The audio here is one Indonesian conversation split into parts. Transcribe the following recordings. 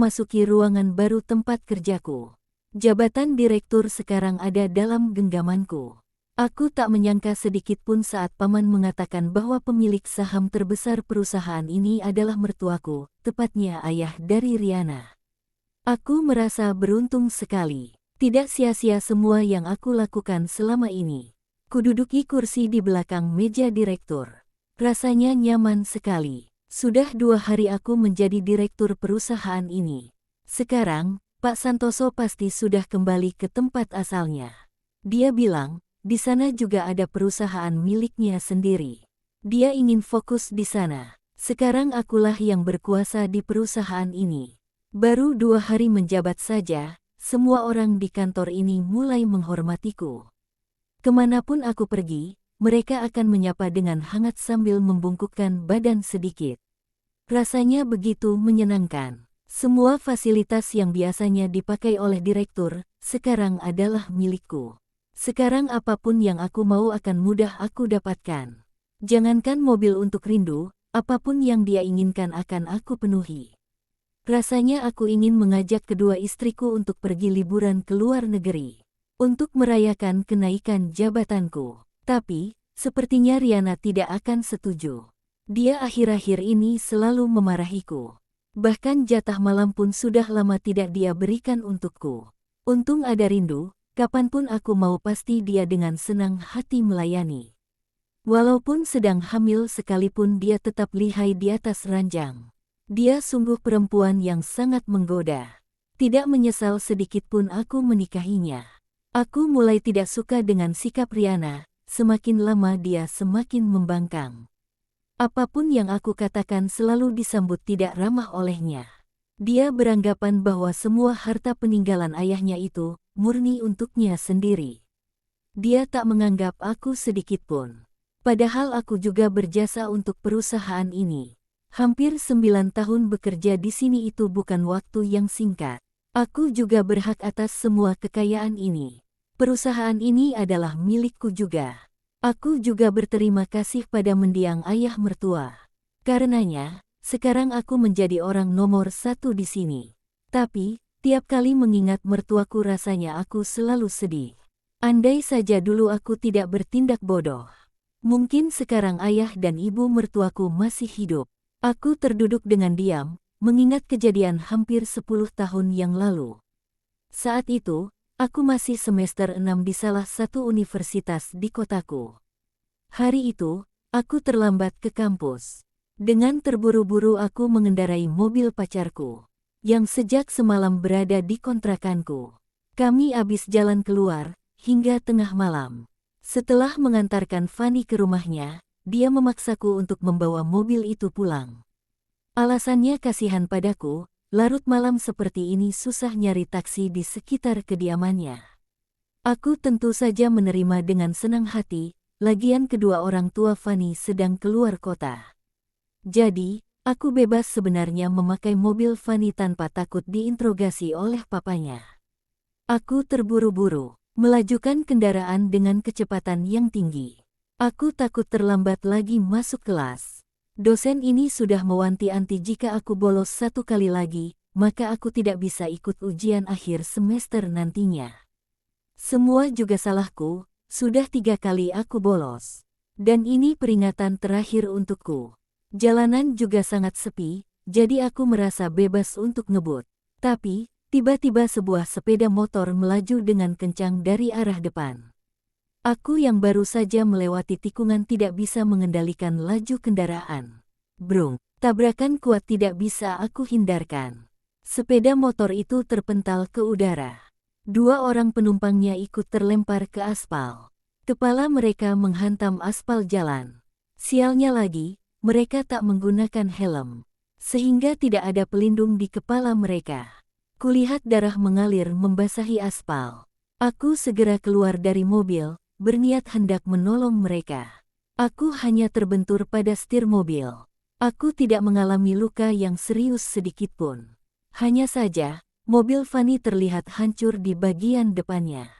memasuki ruangan baru tempat kerjaku. Jabatan direktur sekarang ada dalam genggamanku. Aku tak menyangka sedikit pun saat paman mengatakan bahwa pemilik saham terbesar perusahaan ini adalah mertuaku, tepatnya ayah dari Riana. Aku merasa beruntung sekali. Tidak sia-sia semua yang aku lakukan selama ini. Kududuki kursi di belakang meja direktur. Rasanya nyaman sekali. Sudah 2 hari aku menjadi direktur perusahaan ini. Sekarang, Pak Santoso pasti sudah kembali ke tempat asalnya. Dia bilang, di sana juga ada perusahaan miliknya sendiri. Dia ingin fokus di sana. Sekarang akulah yang berkuasa di perusahaan ini. Baru 2 hari menjabat saja, semua orang di kantor ini mulai menghormatiku. Kemanapun aku pergi, mereka akan menyapa dengan hangat sambil membungkukkan badan sedikit. Rasanya begitu menyenangkan. Semua fasilitas yang biasanya dipakai oleh direktur, sekarang adalah milikku. Sekarang apapun yang aku mau akan mudah aku dapatkan. Jangankan mobil untuk Rindu, apapun yang dia inginkan akan aku penuhi. Rasanya aku ingin mengajak kedua istriku untuk pergi liburan ke luar negeri. Untuk merayakan kenaikan jabatanku. Tapi, sepertinya Riana tidak akan setuju. Dia akhir-akhir ini selalu memarahiku. Bahkan jatah malam pun sudah lama tidak dia berikan untukku. Untung ada Rindu. Kapanpun aku mau pasti dia dengan senang hati melayani. Walaupun sedang hamil sekalipun dia tetap lihai di atas ranjang. Dia sungguh perempuan yang sangat menggoda. Tidak menyesal sedikitpun aku menikahinya. Aku mulai tidak suka dengan sikap Riana, semakin lama dia semakin membangkang. Apapun yang aku katakan selalu disambut tidak ramah olehnya. Dia beranggapan bahwa semua harta peninggalan ayahnya itu murni untuknya sendiri. Dia tak menganggap aku sedikitpun. Padahal aku juga berjasa untuk perusahaan ini. Hampir 9 tahun bekerja di sini itu bukan waktu yang singkat. Aku juga berhak atas semua kekayaan ini. Perusahaan ini adalah milikku juga. Aku juga berterima kasih pada mendiang ayah mertua. Karenanya, sekarang aku menjadi orang nomor 1 di sini. Tapi, tiap kali mengingat mertuaku rasanya aku selalu sedih. Andai saja dulu aku tidak bertindak bodoh. Mungkin sekarang ayah dan ibu mertuaku masih hidup. Aku terduduk dengan diam, mengingat kejadian hampir 10 tahun yang lalu. Saat itu, aku masih semester 6 di salah satu universitas di kotaku. Hari itu, aku terlambat ke kampus. Dengan terburu-buru aku mengendarai mobil pacarku, yang sejak semalam berada di kontrakanku. Kami habis jalan keluar, hingga tengah malam. Setelah mengantarkan Fanny ke rumahnya, dia memaksaku untuk membawa mobil itu pulang. Alasannya kasihan padaku, larut malam seperti ini susah nyari taksi di sekitar kediamannya. Aku tentu saja menerima dengan senang hati, lagian kedua orang tua Fanny sedang keluar kota. Jadi, aku bebas sebenarnya memakai mobil Fanny tanpa takut diinterogasi oleh papanya. Aku terburu-buru, melajukan kendaraan dengan kecepatan yang tinggi. Aku takut terlambat lagi masuk kelas. Dosen ini sudah mewanti-wanti jika aku bolos 1 kali lagi, maka aku tidak bisa ikut ujian akhir semester nantinya. Semua juga salahku, sudah 3 kali aku bolos. Dan ini peringatan terakhir untukku. Jalanan juga sangat sepi, jadi aku merasa bebas untuk ngebut. Tapi, tiba-tiba sebuah sepeda motor melaju dengan kencang dari arah depan. Aku yang baru saja melewati tikungan tidak bisa mengendalikan laju kendaraan. Brung, tabrakan kuat tidak bisa aku hindarkan. Sepeda motor itu terpental ke udara. 2 orang penumpangnya ikut terlempar ke aspal. Kepala mereka menghantam aspal jalan. Sialnya lagi, mereka tak menggunakan helm, sehingga tidak ada pelindung di kepala mereka. Kulihat darah mengalir membasahi aspal. Aku segera keluar dari mobil, berniat hendak menolong mereka. Aku hanya terbentur pada setir mobil. Aku tidak mengalami luka yang serius sedikitpun. Hanya saja, mobil Fanny terlihat hancur di bagian depannya.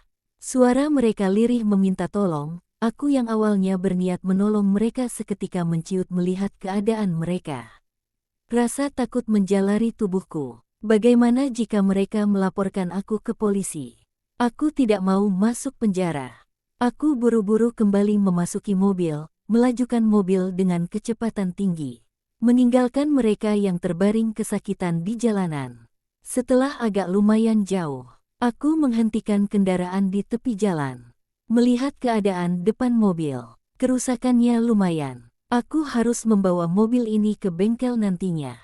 Suara mereka lirih meminta tolong. Aku yang awalnya berniat menolong mereka seketika menciut melihat keadaan mereka. Rasa takut menjalari tubuhku. Bagaimana jika mereka melaporkan aku ke polisi? Aku tidak mau masuk penjara. Aku buru-buru kembali memasuki mobil, melajukan mobil dengan kecepatan tinggi, meninggalkan mereka yang terbaring kesakitan di jalanan. Setelah agak lumayan jauh, aku menghentikan kendaraan di tepi jalan. Melihat keadaan depan mobil, kerusakannya lumayan. Aku harus membawa mobil ini ke bengkel nantinya.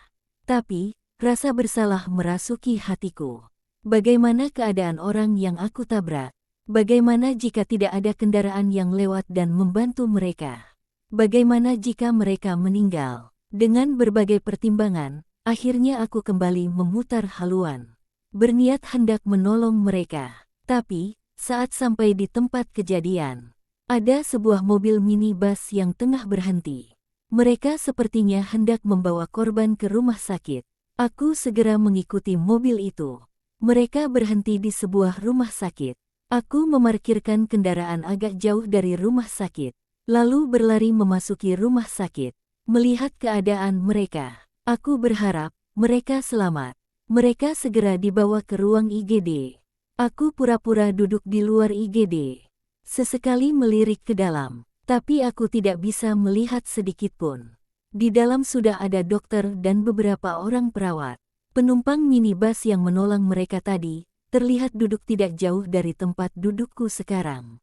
Tapi, rasa bersalah merasuki hatiku. Bagaimana keadaan orang yang aku tabrak? Bagaimana jika tidak ada kendaraan yang lewat dan membantu mereka? Bagaimana jika mereka meninggal? Dengan berbagai pertimbangan, akhirnya aku kembali memutar haluan. Berniat hendak menolong mereka. Tapi, saat sampai di tempat kejadian, ada sebuah mobil minibus yang tengah berhenti. Mereka sepertinya hendak membawa korban ke rumah sakit. Aku segera mengikuti mobil itu. Mereka berhenti di sebuah rumah sakit. Aku memarkirkan kendaraan agak jauh dari rumah sakit, lalu berlari memasuki rumah sakit. Melihat keadaan mereka, aku berharap mereka selamat. Mereka segera dibawa ke ruang IGD. Aku pura-pura duduk di luar IGD. Sesekali melirik ke dalam, tapi aku tidak bisa melihat sedikit pun. Di dalam sudah ada dokter dan beberapa orang perawat. Penumpang minibus yang menolong mereka tadi terlihat duduk tidak jauh dari tempat dudukku sekarang.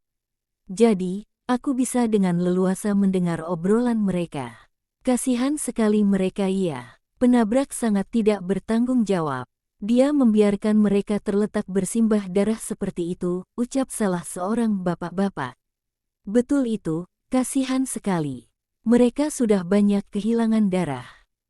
Jadi, aku bisa dengan leluasa mendengar obrolan mereka. Kasihan sekali mereka, iya. Penabrak sangat tidak bertanggung jawab. Dia membiarkan mereka terletak bersimbah darah seperti itu, ucap salah seorang bapak-bapak. Betul itu, kasihan sekali. Mereka sudah banyak kehilangan darah.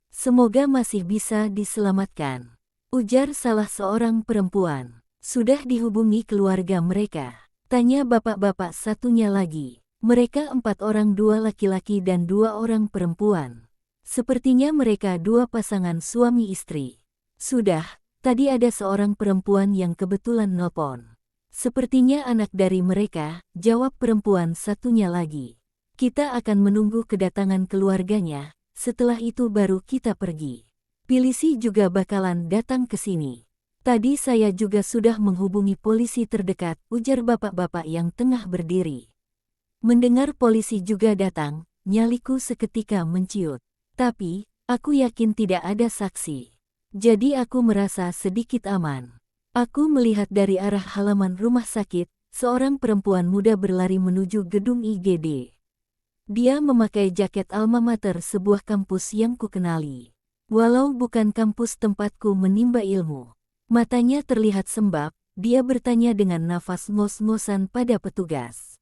Semoga masih bisa diselamatkan, ujar salah seorang perempuan. Sudah dihubungi keluarga mereka? Tanya bapak-bapak satunya lagi. Mereka 4 orang, 2 laki-laki dan 2 orang perempuan. Sepertinya mereka 2 pasangan suami istri. Sudah, tadi ada seorang perempuan yang kebetulan nelpon. Sepertinya anak dari mereka, jawab perempuan satunya lagi. Kita akan menunggu kedatangan keluarganya, setelah itu baru kita pergi. Polisi juga bakalan datang ke sini. Tadi saya juga sudah menghubungi polisi terdekat, ujar bapak-bapak yang tengah berdiri. Mendengar polisi juga datang, nyaliku seketika menciut. Tapi, aku yakin tidak ada saksi. Jadi aku merasa sedikit aman. Aku melihat dari arah halaman rumah sakit, seorang perempuan muda berlari menuju gedung IGD. Dia memakai jaket alma mater sebuah kampus yang kukenali. Walau bukan kampus tempatku menimba ilmu. Matanya terlihat sembab, dia bertanya dengan nafas ngos-ngosan pada petugas.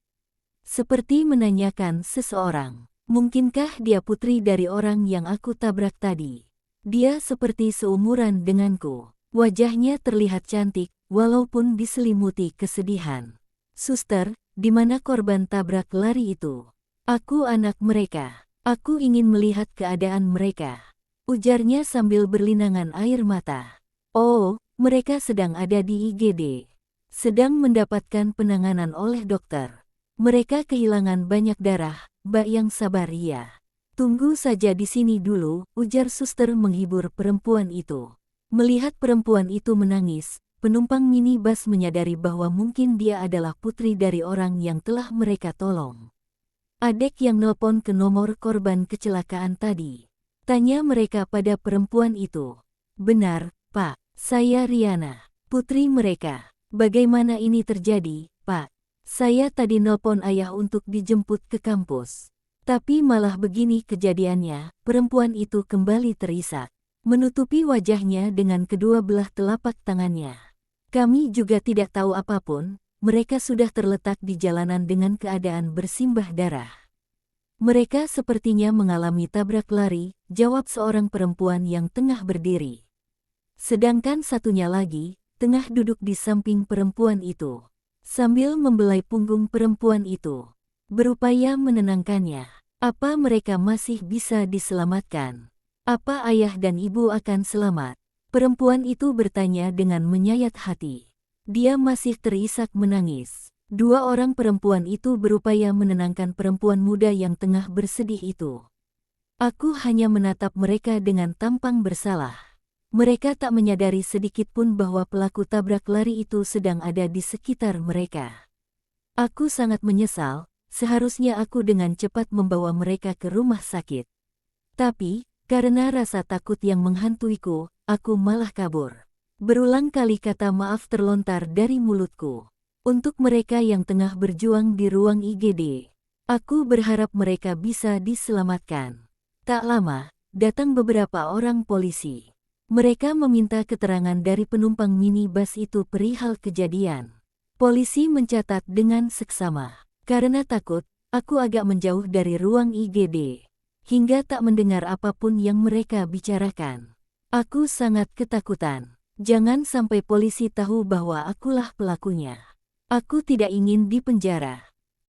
Seperti menanyakan seseorang, mungkinkah dia putri dari orang yang aku tabrak tadi? Dia seperti seumuran denganku. Wajahnya terlihat cantik, walaupun diselimuti kesedihan. Suster, di mana korban tabrak lari itu? Aku anak mereka. Aku ingin melihat keadaan mereka, ujarnya sambil berlinangan air mata. Oh, mereka sedang ada di IGD. Sedang mendapatkan penanganan oleh dokter. Mereka kehilangan banyak darah, Mbak yang sabar ya. Tunggu saja di sini dulu, ujar suster menghibur perempuan itu. Melihat perempuan itu menangis, penumpang minibus menyadari bahwa mungkin dia adalah putri dari orang yang telah mereka tolong. Adek yang nelpon ke nomor korban kecelakaan tadi. Tanya mereka pada perempuan itu. Benar, Pak. Saya Riana, putri mereka. Bagaimana ini terjadi, Pak? Saya tadi nelpon ayah untuk dijemput ke kampus. Tapi malah begini kejadiannya, perempuan itu kembali terisak. Menutupi wajahnya dengan kedua belah telapak tangannya. Kami juga tidak tahu apapun, mereka sudah terletak di jalanan dengan keadaan bersimbah darah. Mereka sepertinya mengalami tabrak lari, jawab seorang perempuan yang tengah berdiri. Sedangkan satunya lagi, tengah duduk di samping perempuan itu. Sambil membelai punggung perempuan itu, berupaya menenangkannya. Apa mereka masih bisa diselamatkan? Apa ayah dan ibu akan selamat? Perempuan itu bertanya dengan menyayat hati. Dia masih terisak menangis. 2 orang perempuan itu berupaya menenangkan perempuan muda yang tengah bersedih itu. Aku hanya menatap mereka dengan tampang bersalah. Mereka tak menyadari sedikit pun bahwa pelaku tabrak lari itu sedang ada di sekitar mereka. Aku sangat menyesal, seharusnya aku dengan cepat membawa mereka ke rumah sakit. Tapi, karena rasa takut yang menghantuiku, aku malah kabur. Berulang kali kata maaf terlontar dari mulutku. Untuk mereka yang tengah berjuang di ruang IGD, aku berharap mereka bisa diselamatkan. Tak lama, datang beberapa orang polisi. Mereka meminta keterangan dari penumpang minibus itu perihal kejadian. Polisi mencatat dengan seksama. Karena takut, aku agak menjauh dari ruang IGD. Hingga tak mendengar apapun yang mereka bicarakan. Aku sangat ketakutan. Jangan sampai polisi tahu bahwa akulah pelakunya. Aku tidak ingin dipenjara.